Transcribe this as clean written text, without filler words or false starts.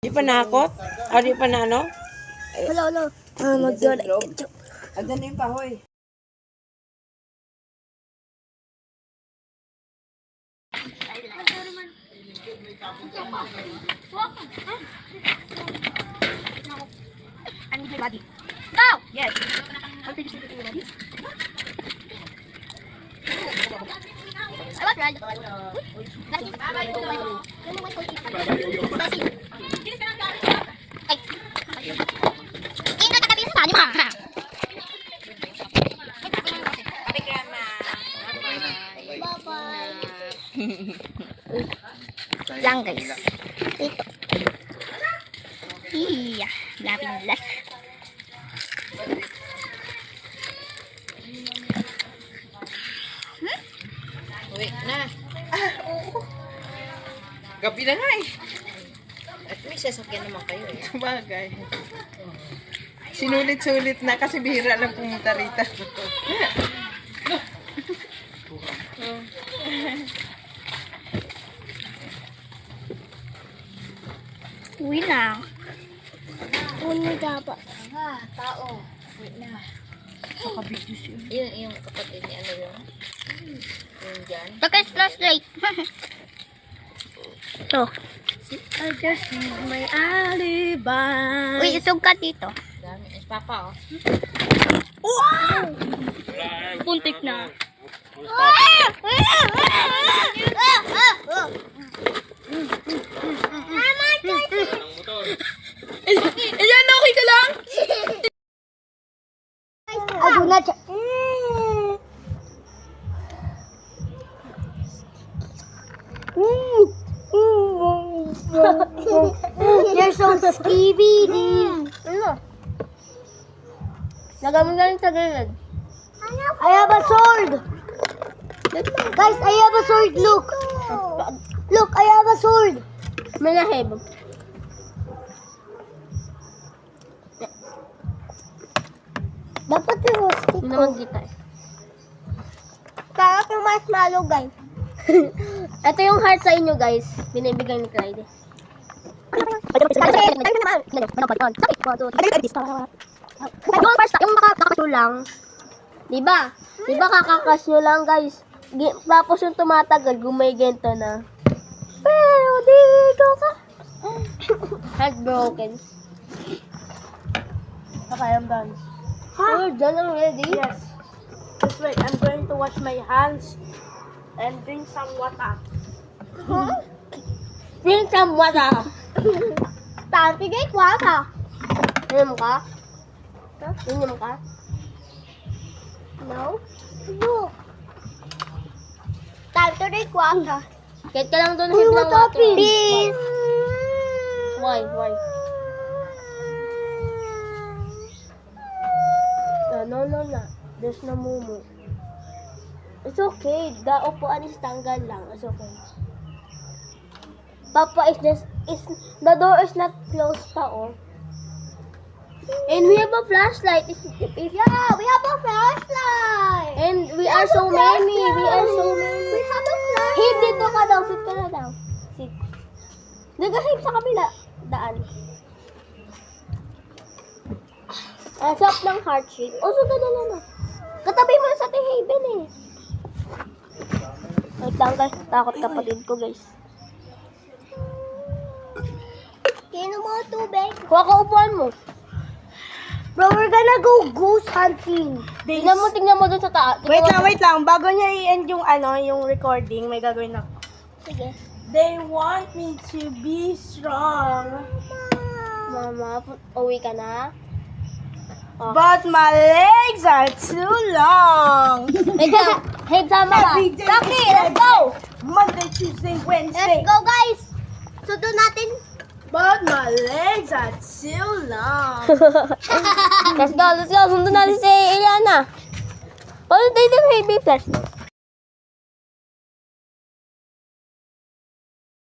Di pa nakot? O di pa na ano? Hello. Mag-jola. Agdan na yung kahoy. Go! Yes. I want red. Lang guys. Ito. Iya, lapin last. Wait na. Gabi na nga eh. At may sasakyan naman kayo eh. Sabagay. Sinulit-sulit na kasi bihira lang pumunta rito. Uwi na. Uwi dapat. Tao. Wait na. Nakabidyo siya. Yung kapatid ni ano yung dyan. Look at flashlight. Ito. I just need my alibi. Uy, isog ka dito. Dami. Papa oh. Puntik na. Ayan, okay ka lang? Ado na siya. You're so skinny. Lagay mo na rin sa gilid. I have a sword. Guys, I have a sword. Look. Look, I have a sword. May nahib. Dapat yung stick Yun ko. naman kita eh. Sarap yung marshmallow, guys. Ito yung heart sa inyo guys. Binibigay ni Clyde. Yung first, yung makakakas nyo lang. Diba? Diba kakakas nyo lang guys. Tapos yung tumatagal, gumagento na. Pero dito ka. Heartbroken. Okay, I'm done. Oh, done already? Yes. Just wait. I'm going to wash my hands and drink some water. Drink some water. Tanti kay kwata. Inom ka? Inom ka? No? Look. Time to drink water. Kahit ka lang doon hip ng water. Please. Why? Why? No. There's no mumu. It's okay. The upuan is tanggal lang. It's okay. Papa the door is not closed pa oh. And we have a flashlight. Yeah, we have a flashlight. And we are so many. We are so many. We have a flashlight. Hip dito ka daw. Sit ka na daw. Sit. Nag-hip sa kabila. Daan. Ang sarap ng heart shape. O, so na. Katabi mo sa ating haven eh. Wait lang guys. Takot kapatid ko guys. Kino mo tubig? Kuha ka upuan mo. Bro, we're gonna go ghost hunting. Tingnan mo dun sa taas. Wait lang. Bago niya i-end yung recording, may gagawin ako. Sige. They want me to be strong, Mama, uwi ka na. Oh. but my legs are too long. Wait lang. Hey, sama ka. Every day, Rocky, let's go! Monday, Tuesday, Wednesday. Let's go, guys. So, doon natin. But my legs are too long. Let's go. Sundan natin si Eliana. Paano tayo ng heavy flashlight?